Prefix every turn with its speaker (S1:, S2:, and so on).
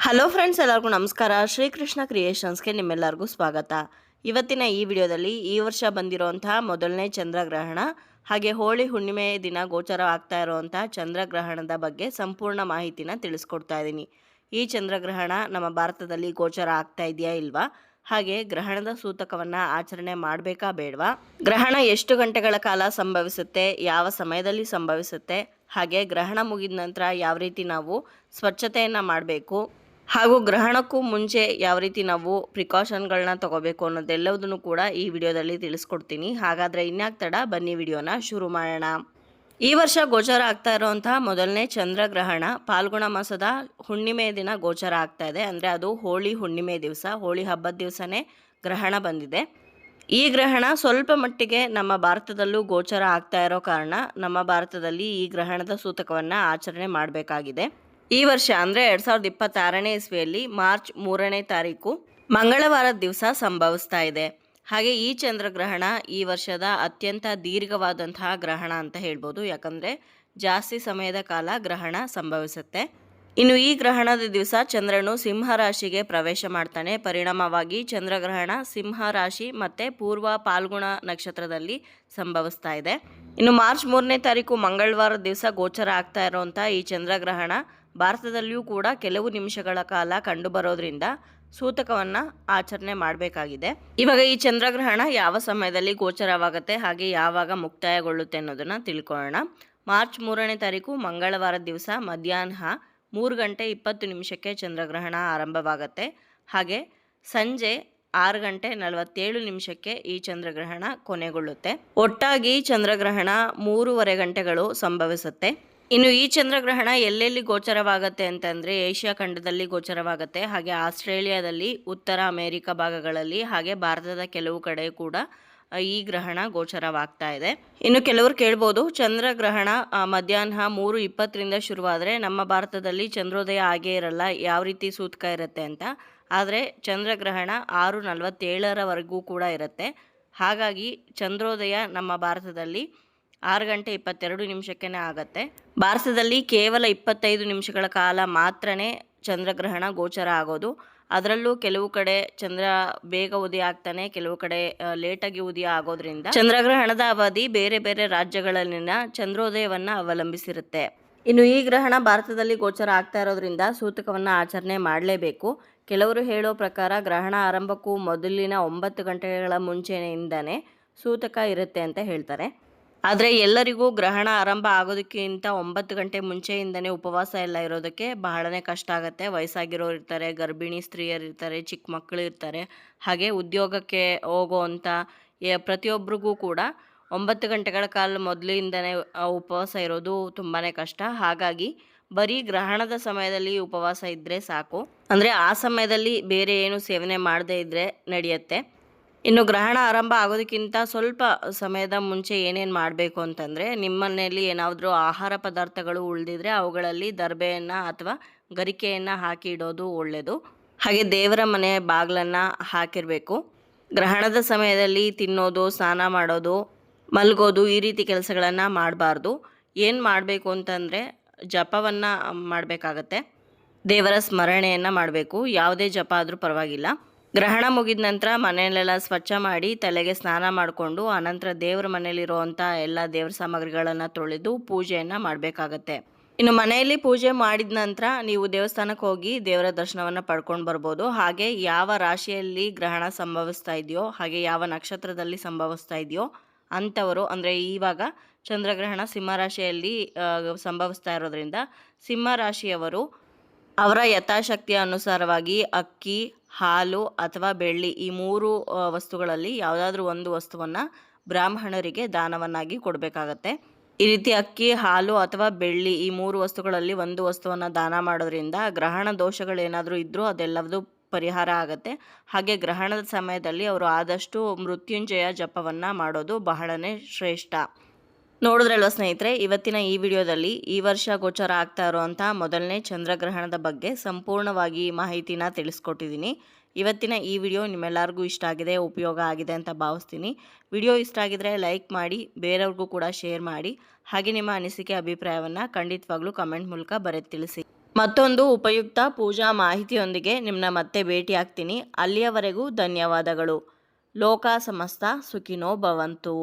S1: Hello friends, ಎಲ್ಲರಿಗೂ ನಮಸ್ಕಾರ. ಶ್ರೀಕೃಷ್ಣ ಕ್ರಿಯೇಷನ್ಸ್ಗೆ ನಿಮ್ಮೆಲ್ಲರಿಗೂ ಸ್ವಾಗತ. ಇವತ್ತಿನ ಈ ವಿಡಿಯೋದಲ್ಲಿ ಈ ವರ್ಷ ಬಂದಿರುವಂತಹ ಮೊದಲನೇ ಚಂದ್ರಗ್ರಹಣ ಹಾಗೆ ಹೋಳಿ ಹುಣ್ಣಿಮೆ ದಿನ ಗೋಚರ ಆಗ್ತಾ ಇರುವಂತಹ ಚಂದ್ರಗ್ರಹಣದ ಬಗ್ಗೆ ಸಂಪೂರ್ಣ ಮಾಹಿತಿನ ತಿಳಿಸ್ಕೊಡ್ತಾ ಇದ್ದೀನಿ. ಈ ಚಂದ್ರಗ್ರಹಣ ನಮ್ಮ ಭಾರತದಲ್ಲಿ ಗೋಚರ ಆಗ್ತಾ ಇದೆಯಾ ಇಲ್ವಾ, ಹಾಗೆ ಗ್ರಹಣದ ಸೂತಕವನ್ನು ಆಚರಣೆ ಮಾಡಬೇಕಾ ಬೇಡವಾ, ಗ್ರಹಣ ಎಷ್ಟು ಗಂಟೆಗಳ ಕಾಲ ಸಂಭವಿಸುತ್ತೆ, ಯಾವ ಸಮಯದಲ್ಲಿ ಸಂಭವಿಸುತ್ತೆ, ಹಾಗೆ ಗ್ರಹಣ ಮುಗಿದ ನಂತರ ಯಾವ ರೀತಿ ನಾವು ಸ್ವಚ್ಛತೆಯನ್ನು ಮಾಡಬೇಕು, ಹಾಗೂ ಗ್ರಹಣಕ್ಕೂ ಮುಂಚೆ ಯಾವ ರೀತಿ ನಾವು ಪ್ರಿಕಾಷನ್ಗಳನ್ನ ತಗೋಬೇಕು ಅನ್ನೋದೆಲ್ಲದನ್ನು ಕೂಡ ಈ ವಿಡಿಯೋದಲ್ಲಿ ತಿಳಿಸ್ಕೊಡ್ತೀನಿ. ಹಾಗಾದರೆ ಇನ್ಯಾಕೆ ತಡ, ಬನ್ನಿ ವಿಡಿಯೋನ ಶುರು ಮಾಡೋಣ. ಈ ವರ್ಷ ಗೋಚರ ಆಗ್ತಾ ಇರುವಂತಹ ಮೊದಲನೇ ಚಂದ್ರಗ್ರಹಣ ಫಾಲ್ಗುಣ ಮಾಸದ ಹುಣ್ಣಿಮೆ ದಿನ ಗೋಚರ ಆಗ್ತಾ ಇದೆ. ಅಂದರೆ ಅದು ಹೋಳಿ ಹುಣ್ಣಿಮೆ ದಿವಸ, ಹೋಳಿ ಹಬ್ಬದ ದಿವಸನೇ ಗ್ರಹಣ ಬಂದಿದೆ. ಈ ಗ್ರಹಣ ಸ್ವಲ್ಪ ಮಟ್ಟಿಗೆ ನಮ್ಮ ಭಾರತದಲ್ಲೂ ಗೋಚರ ಆಗ್ತಾ ಇರೋ ಕಾರಣ ನಮ್ಮ ಭಾರತದಲ್ಲಿ ಈ ಗ್ರಹಣದ ಸೂತಕವನ್ನು ಆಚರಣೆ ಮಾಡಬೇಕಾಗಿದೆ. ಈ ವರ್ಷ ಅಂದರೆ 2026ನೇ ಇಸ್ವಿಯಲ್ಲಿ ಮಾರ್ಚ್ 3ನೇ ತಾರೀಕು ಮಂಗಳವಾರದ ದಿವಸ ಸಂಭವಿಸ್ತಾ ಇದೆ. ಹಾಗೆ ಈ ಚಂದ್ರಗ್ರಹಣ ಈ ವರ್ಷದ ಅತ್ಯಂತ ದೀರ್ಘವಾದಂತಹ ಗ್ರಹಣ ಅಂತ ಹೇಳ್ಬೋದು. ಯಾಕಂದರೆ ಜಾಸ್ತಿ ಸಮಯದ ಕಾಲ ಗ್ರಹಣ ಸಂಭವಿಸುತ್ತೆ. ಇನ್ನು ಈ ಗ್ರಹಣದ ದಿವಸ ಚಂದ್ರನು ಸಿಂಹ ರಾಶಿಗೆ ಪ್ರವೇಶ ಮಾಡ್ತಾನೆ. ಪರಿಣಾಮವಾಗಿ ಚಂದ್ರಗ್ರಹಣ ಸಿಂಹ ರಾಶಿ ಮತ್ತು ಪೂರ್ವ ಪಾಲ್ಗುಣ ನಕ್ಷತ್ರದಲ್ಲಿ ಸಂಭವಿಸ್ತಾ ಇದೆ. ಇನ್ನು ಮಾರ್ಚ್ 3ನೇ ತಾರೀಕು ಮಂಗಳವಾರದ ದಿವಸ ಗೋಚರ ಆಗ್ತಾ ಇರುವಂಥ ಈ ಚಂದ್ರಗ್ರಹಣ ಭಾರತದಲ್ಲಿಯೂ ಕೂಡ ಕೆಲವು ನಿಮಿಷಗಳ ಕಾಲ ಕಂಡುಬರೋದ್ರಿಂದ ಸೂತಕವನ್ನು ಆಚರಣೆ ಮಾಡಬೇಕಾಗಿದೆ. ಇವಾಗ ಈ ಚಂದ್ರಗ್ರಹಣ ಯಾವ ಸಮಯದಲ್ಲಿ ಗೋಚರವಾಗುತ್ತೆ ಹಾಗೆ ಯಾವಾಗ ಮುಕ್ತಾಯಗೊಳ್ಳುತ್ತೆ ಅನ್ನೋದನ್ನು ತಿಳ್ಕೊಳ್ಳೋಣ. ಮಾರ್ಚ್ 3ನೇ ತಾರೀಕು ಮಂಗಳವಾರದ ದಿವಸ ಮಧ್ಯಾಹ್ನ 3:20 ಚಂದ್ರಗ್ರಹಣ ಆರಂಭವಾಗುತ್ತೆ. ಹಾಗೆ ಸಂಜೆ 6:47 ಈ ಚಂದ್ರಗ್ರಹಣ ಕೊನೆಗೊಳ್ಳುತ್ತೆ. ಒಟ್ಟಾಗಿ ಚಂದ್ರಗ್ರಹಣ 3.5 ಗಂಟೆಗಳು ಸಂಭವಿಸುತ್ತೆ. ಇನ್ನು ಈ ಚಂದ್ರಗ್ರಹಣ ಎಲ್ಲೆಲ್ಲಿ ಗೋಚರವಾಗುತ್ತೆ ಅಂತಂದರೆ ಏಷ್ಯಾ ಖಂಡದಲ್ಲಿ ಗೋಚರವಾಗುತ್ತೆ, ಹಾಗೆ ಆಸ್ಟ್ರೇಲಿಯಾದಲ್ಲಿ, ಉತ್ತರ ಅಮೇರಿಕ ಭಾಗಗಳಲ್ಲಿ, ಹಾಗೆ ಭಾರತದ ಕೆಲವು ಕಡೆ ಕೂಡ ಈ ಗ್ರಹಣ ಗೋಚರವಾಗ್ತಾ ಇದೆ. ಇನ್ನು ಕೆಲವರು ಕೇಳ್ಬೋದು, ಚಂದ್ರಗ್ರಹಣ ಮಧ್ಯಾಹ್ನ 3:20 ಶುರುವಾದರೆ ನಮ್ಮ ಭಾರತದಲ್ಲಿ ಚಂದ್ರೋದಯ ಆಗೇ ಇರಲ್ಲ, ಯಾವ ರೀತಿ ಸೂತಕ ಇರುತ್ತೆ ಅಂತ. ಆದರೆ ಚಂದ್ರಗ್ರಹಣ 6:47 ಕೂಡ ಇರುತ್ತೆ. ಹಾಗಾಗಿ ಚಂದ್ರೋದಯ ನಮ್ಮ ಭಾರತದಲ್ಲಿ 6:22 ಆಗುತ್ತೆ. ಭಾರತದಲ್ಲಿ ಕೇವಲ 25 ನಿಮಿಷಗಳ ಕಾಲ ಮಾತ್ರನೇ ಚಂದ್ರಗ್ರಹಣ ಗೋಚರ ಆಗೋದು. ಅದರಲ್ಲೂ ಕೆಲವು ಕಡೆ ಚಂದ್ರ ಬೇಗ ಉದಯ ಆಗ್ತಾನೆ, ಕೆಲವು ಕಡೆ ಲೇಟಾಗಿ ಉದಯ ಆಗೋದ್ರಿಂದ ಚಂದ್ರಗ್ರಹಣದ ಅವಧಿ ಬೇರೆ ಬೇರೆ ರಾಜ್ಯಗಳಲ್ಲಿನ ಚಂದ್ರೋದಯವನ್ನು ಅವಲಂಬಿಸಿರುತ್ತೆ. ಇನ್ನು ಈ ಗ್ರಹಣ ಭಾರತದಲ್ಲಿ ಗೋಚರ ಆಗ್ತಾ ಇರೋದ್ರಿಂದ ಸೂತಕವನ್ನು ಆಚರಣೆ ಮಾಡಲೇಬೇಕು. ಕೆಲವರು ಹೇಳೋ ಪ್ರಕಾರ ಗ್ರಹಣ ಆರಂಭಕ್ಕೂ ಮೊದಲಿನ 9 ಗಂಟೆಗಳ ಮುಂಚೆಯಿಂದನೇ ಸೂತಕ ಇರುತ್ತೆ ಅಂತ ಹೇಳ್ತಾರೆ. ಆದರೆ ಎಲ್ಲರಿಗೂ ಗ್ರಹಣ ಆರಂಭ ಆಗೋದಕ್ಕಿಂತ 9 ಗಂಟೆ ಮುಂಚೆಯಿಂದನೇ ಉಪವಾಸ ಎಲ್ಲ ಇರೋದಕ್ಕೆ ಬಹಳನೇ ಕಷ್ಟ ಆಗುತ್ತೆ. ವಯಸ್ಸಾಗಿರೋರು ಇರ್ತಾರೆ, ಗರ್ಭಿಣಿ ಸ್ತ್ರೀಯರು ಇರ್ತಾರೆ, ಚಿಕ್ಕ ಮಕ್ಕಳು ಇರ್ತಾರೆ, ಹಾಗೆ ಉದ್ಯೋಗಕ್ಕೆ ಹೋಗೋವಂಥ ಪ್ರತಿಯೊಬ್ಬರಿಗೂ ಕೂಡ 9 ಗಂಟೆಗಳ ಕಾಲ ಮೊದಲಿಂದನೇ ಉಪವಾಸ ಇರೋದು ತುಂಬಾ ಕಷ್ಟ. ಹಾಗಾಗಿ ಬರೀ ಗ್ರಹಣದ ಸಮಯದಲ್ಲಿ ಉಪವಾಸ ಇದ್ದರೆ ಸಾಕು. ಅಂದರೆ ಆ ಸಮಯದಲ್ಲಿ ಬೇರೆ ಏನು ಸೇವನೆ ಮಾಡದೇ ಇದ್ದರೆ ನಡೆಯುತ್ತೆ. ಇನ್ನು ಗ್ರಹಣ ಆರಂಭ ಆಗೋದಕ್ಕಿಂತ ಸ್ವಲ್ಪ ಸಮಯದ ಮುಂಚೆ ಏನೇನು ಮಾಡಬೇಕು ಅಂತಂದರೆ, ನಿಮ್ಮ ಮನೆಯಲ್ಲಿ ಏನಾದರೂ ಆಹಾರ ಪದಾರ್ಥಗಳು ಉಳಿದಿದ್ರೆ ಅವುಗಳಲ್ಲಿ ದರ್ಬೆಯನ್ನು ಅಥವಾ ಗರಿಕೆಯನ್ನು ಹಾಕಿ ಇಡೋದು ಒಳ್ಳೆಯದು. ಹಾಗೆ ದೇವರ ಮನೆ ಬಾಗಿಲನ್ನು ಹಾಕಿರಬೇಕು. ಗ್ರಹಣದ ಸಮಯದಲ್ಲಿ ತಿನ್ನೋದು, ಸ್ನಾನ ಮಾಡೋದು, ಮಲಗೋದು ಈ ರೀತಿ ಕೆಲಸಗಳನ್ನು ಮಾಡಬಾರ್ದು. ಏನು ಮಾಡಬೇಕು ಅಂತಂದರೆ ಜಪವನ್ನು ಮಾಡಬೇಕಾಗತ್ತೆ, ದೇವರ ಸ್ಮರಣೆಯನ್ನು ಮಾಡಬೇಕು. ಯಾವುದೇ ಜಪ ಆದರೂ ಪರವಾಗಿಲ್ಲ. ಗ್ರಹಣ ಮುಗಿದ ನಂತರ ಮನೆಯಲ್ಲೆಲ್ಲ ಸ್ವಚ್ಛ ಮಾಡಿ ತಲೆಗೆ ಸ್ನಾನ ಮಾಡಿಕೊಂಡು ಆನಂತರ ದೇವರ ಮನೆಯಲ್ಲಿರುವಂಥ ಎಲ್ಲ ದೇವರ ಸಾಮಗ್ರಿಗಳನ್ನು ತೊಳೆದು ಪೂಜೆಯನ್ನು ಮಾಡಬೇಕಾಗತ್ತೆ. ಇನ್ನು ಮನೆಯಲ್ಲಿ ಪೂಜೆ ಮಾಡಿದ ನಂತರ ನೀವು ದೇವಸ್ಥಾನಕ್ಕೆ ಹೋಗಿ ದೇವರ ದರ್ಶನವನ್ನು ಪಡ್ಕೊಂಡು ಬರ್ಬೋದು. ಹಾಗೆ ಯಾವ ರಾಶಿಯಲ್ಲಿ ಗ್ರಹಣ ಸಂಭವಿಸ್ತಾ ಇದೆಯೋ ಹಾಗೆ ಯಾವ ನಕ್ಷತ್ರದಲ್ಲಿ ಸಂಭವಿಸ್ತಾ ಇದೆಯೋ ಅಂಥವರು, ಅಂದರೆ ಇವಾಗ ಚಂದ್ರಗ್ರಹಣ ಸಿಂಹರಾಶಿಯಲ್ಲಿ ಸಂಭವಿಸ್ತಾ ಇರೋದ್ರಿಂದ ಸಿಂಹರಾಶಿಯವರು ಅವರ ಯಥಾಶಕ್ತಿಯ ಅನುಸಾರವಾಗಿ ಅಕ್ಕಿ, ಹಾಲು ಅಥವಾ ಬೆಳ್ಳಿ ಈ 3 ವಸ್ತುಗಳಲ್ಲಿ ಯಾವುದಾದ್ರೂ ಒಂದು ವಸ್ತುವನ್ನು ಬ್ರಾಹ್ಮಣರಿಗೆ ದಾನವನ್ನಾಗಿ ಕೊಡಬೇಕಾಗತ್ತೆ. ಈ ರೀತಿ ಅಕ್ಕಿ, ಹಾಲು ಅಥವಾ ಬೆಳ್ಳಿ ಈ 3 ವಸ್ತುಗಳಲ್ಲಿ ಒಂದು ವಸ್ತುವನ್ನು ದಾನ ಮಾಡೋದ್ರಿಂದ ಗ್ರಹಣ ದೋಷಗಳೇನಾದರೂ ಇದ್ದರೂ ಅದೆಲ್ಲವೂ ಪರಿಹಾರ ಆಗುತ್ತೆ. ಹಾಗೆ ಗ್ರಹಣದ ಸಮಯದಲ್ಲಿ ಅವರು ಆದಷ್ಟು ಮೃತ್ಯುಂಜಯ ಜಪವನ್ನು ಮಾಡೋದು ಬಹಳನೇ ಶ್ರೇಷ್ಠ. ನೋಡಿದ್ರಲ್ವ ಸ್ನೇಹಿತರೆ, ಇವತ್ತಿನ ಈ ವಿಡಿಯೋದಲ್ಲಿ ಈ ವರ್ಷ ಗೋಚರ ಆಗ್ತಾ ಇರುವಂಥ ಮೊದಲನೇ ಚಂದ್ರಗ್ರಹಣದ ಬಗ್ಗೆ ಸಂಪೂರ್ಣವಾಗಿ ಮಾಹಿತಿನ ತಿಳಿಸ್ಕೊಟ್ಟಿದ್ದೀನಿ. ಇವತ್ತಿನ ಈ ವಿಡಿಯೋ ನಿಮ್ಮೆಲ್ಲರಿಗೂ ಇಷ್ಟ ಆಗಿದೆ, ಉಪಯೋಗ ಆಗಿದೆ ಅಂತ ಭಾವಿಸ್ತೀನಿ. ವಿಡಿಯೋ ಇಷ್ಟ ಆಗಿದ್ರೆ ಲೈಕ್ ಮಾಡಿ, ಬೇರೆಯವ್ರಿಗೂ ಕೂಡ ಶೇರ್ ಮಾಡಿ. ಹಾಗೆ ನಿಮ್ಮ ಅನಿಸಿಕೆ ಅಭಿಪ್ರಾಯವನ್ನು ಖಂಡಿತವಾಗ್ಲೂ ಕಮೆಂಟ್ ಮೂಲಕ ಬರೆದು ತಿಳಿಸಿ. ಮತ್ತೊಂದು ಉಪಯುಕ್ತ ಪೂಜಾ ಮಾಹಿತಿಯೊಂದಿಗೆ ನಿಮ್ಮನ್ನ ಮತ್ತೆ ಭೇಟಿಯಾಗ್ತೀನಿ. ಅಲ್ಲಿಯವರೆಗೂ ಧನ್ಯವಾದಗಳು. ಲೋಕ ಸಮಸ್ತ ಸುಖಿನೋ ಭವಂತು.